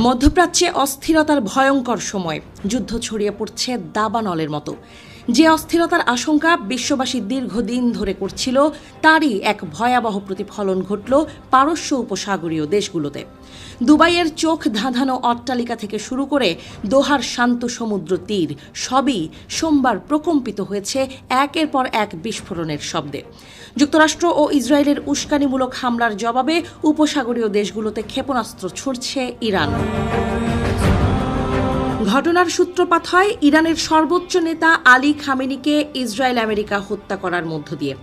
মধ্যপ্রাচ্যে অস্থিরতার ভয়ঙ্কর সময় যুদ্ধ ছড়িয়ে পড়ছে দাবানলের মতো। যে অস্থিরতার আশঙ্কা বিশ্ববাসী দীর্ঘদিন ধরে করছিল, তারই এক ভয়াবহ প্রতিফলন ঘটল পারস্য উপসাগরীয় দেশগুলোতে। দুবাইয়ের চোখ ধাঁধানো অট্টালিকা থেকে শুরু করে দোহার শান্ত সমুদ্র তীর সবই সোমবার প্রকম্পিত হয়েছে একের পর এক বিস্ফোরণের শব্দে। যুক্তরাষ্ট্র ও ইসরায়েলের উস্কানিমূলক হামলার জবাবে উপসাগরীয় দেশগুলোতে ক্ষেপণাস্ত্র ছুড়ছে ইরান। ঘটনার সূত্রপাত হয় ইরানের সর্বোচ্চ নেতা আলী খামেনিকে ইসরায়েল আমেরিকা হত্যা করার মধ্য দিয়ে।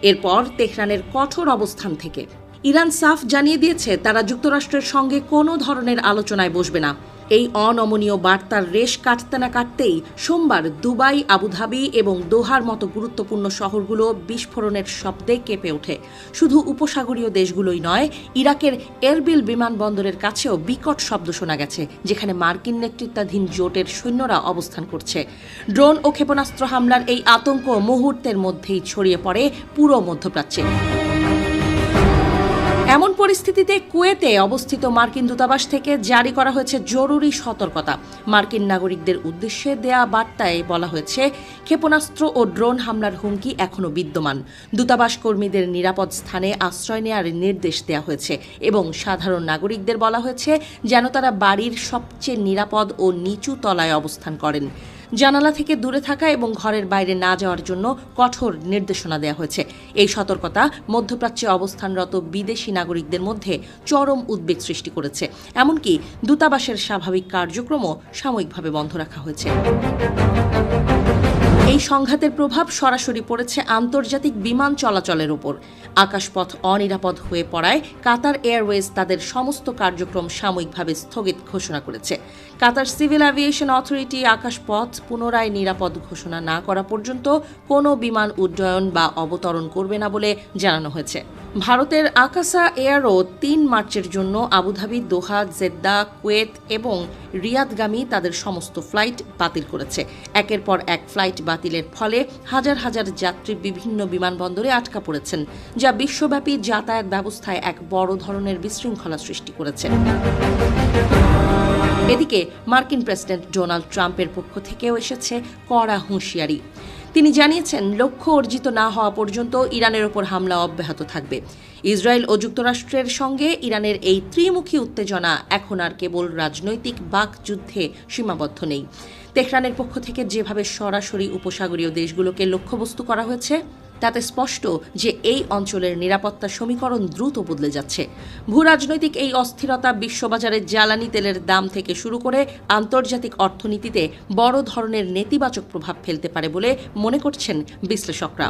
এরপর তেহরানের কঠোর অবস্থান থেকে ইরান সাফ জানিয়ে দিয়েছে তারা যুক্তরাষ্ট্রের সঙ্গে কোনো ধরনের আলোচনায় বসবে না। এই অনমনীয় বার্তার রেশ কাটতে না কাটতেই সোমবার দুবাই, আবুধাবি এবং দোহার মতো গুরুত্বপূর্ণ শহরগুলো বিস্ফোরণের শব্দে কেঁপে ওঠে। শুধু উপসাগরীয় দেশগুলোই নয়, ইরাকের এরবিল বিমানবন্দরের কাছেও বিকট শব্দ শোনা গেছে, যেখানে মার্কিন নেতৃত্বাধীন জোটের সৈন্যরা অবস্থান করছে। ড্রোন ও ক্ষেপণাস্ত্র হামলার এই আতঙ্ক মুহূর্তের মধ্যেই ছড়িয়ে পড়ে পুরো মধ্যপ্রাচ্যে। এমন পরিস্থিতিতে কুয়েতে অবস্থিত মার্কিন দূতাবাস থেকে জারি করা হয়েছে জরুরি সতর্কতা। মার্কিন নাগরিকদের উদ্দেশ্যে দেয়া বার্তায় বলা হয়েছে, ক্ষেপণাস্ত্র ও ড্রোন হামলার হুমকি এখনও বিদ্যমান। দূতাবাস কর্মীদের নিরাপদ স্থানে আশ্রয় নেওয়ার নির্দেশ দেওয়া হয়েছে এবং সাধারণ নাগরিকদের বলা হয়েছে যেন তারা বাড়ির সবচেয়ে নিরাপদ ও নিচু তলায় অবস্থান করেন। জানালা থেকে দূরে থাকা এবং ঘরের বাইরে না যাওয়ার জন্য কঠোর নির্দেশনা দেওয়া হয়েছে। এই সতর্কতা মধ্যপ্রাচ্যে অবস্থানরত বিদেশি নাগরিকদের মধ্যে চরম উদ্বেগ সৃষ্টি করেছে। এমনকি দূতাবাসের স্বাভাবিক কার্যক্রমও সাময়িকভাবে বন্ধ রাখা হয়েছে। এই সংঘাতের প্রভাব সরাসরি পড়েছে আন্তর্জাতিক বিমান চলাচলের ওপর। আকাশপথ অনিরাপদ হয়ে পড়ায় কাতার এয়ারওয়েজ তাদের সমস্ত কার্যক্রম সাময়িকভাবে স্থগিত ঘোষণা করেছে। কাতার সিভিল অ্যাভিয়েশন অথরিটি আকাশপথ পুনরায় নিরাপদ ঘোষণা না করা পর্যন্ত কোনো বিমান উড্ডয়ন বা অবতরণ করবে না বলে জানানো হয়েছে। ভারতের আকাশা এয়ারও ৩ মার্চের জন্য আবুধাবি, দোহা, জেদ্দা, কুয়েত এবং রিয়াদগামী তাদের সমস্ত ফ্লাইট বাতিল করেছে। একের পর এক ফ্লাইট বাতিলের ফলে হাজার হাজার যাত্রী বিভিন্ন বিমানবন্দরে আটকা পড়েছেন, যা বিশ্বব্যাপী যাতায়াত ব্যবস্থায় এক বড় ধরনের বিশৃঙ্খলা সৃষ্টি করেছে। এদিকে মার্কিন প্রেসিডেন্ট ডোনাল্ড ট্রাম্পের পক্ষ থেকেও এসেছে কড়া হুঁশিয়ারি। তিনি জানিয়েছেন, লক্ষ্য অর্জিত না হওয়া পর্যন্ত ইরানের ওপর হামলা অব্যাহত থাকবে। ইসরায়েল ও যুক্তরাষ্ট্রের সঙ্গে ইরানের এই ত্রিমুখী উত্তেজনা এখন আর কেবল রাজনৈতিক বাকযুদ্ধে সীমাবদ্ধ নেই। তেহরানের পক্ষ থেকে যেভাবে সরাসরি উপসাগরীয় দেশগুলোকে লক্ষ্যবস্তু করা হয়েছে, তাতে স্পষ্ট যে এই অঞ্চলের নিরাপত্তা সমীকরণ দ্রুত বদলে যাচ্ছে। ভূরাজনৈতিক এই অস্থিরতা বিশ্ববাজারে জ্বালানি তেলের দাম থেকে শুরু করে আন্তর্জাতিক অর্থনীতিতে বড় ধরনের নেতিবাচক প্রভাব ফেলতে পারে বলে মনে করছেন বিশ্লেষকরা।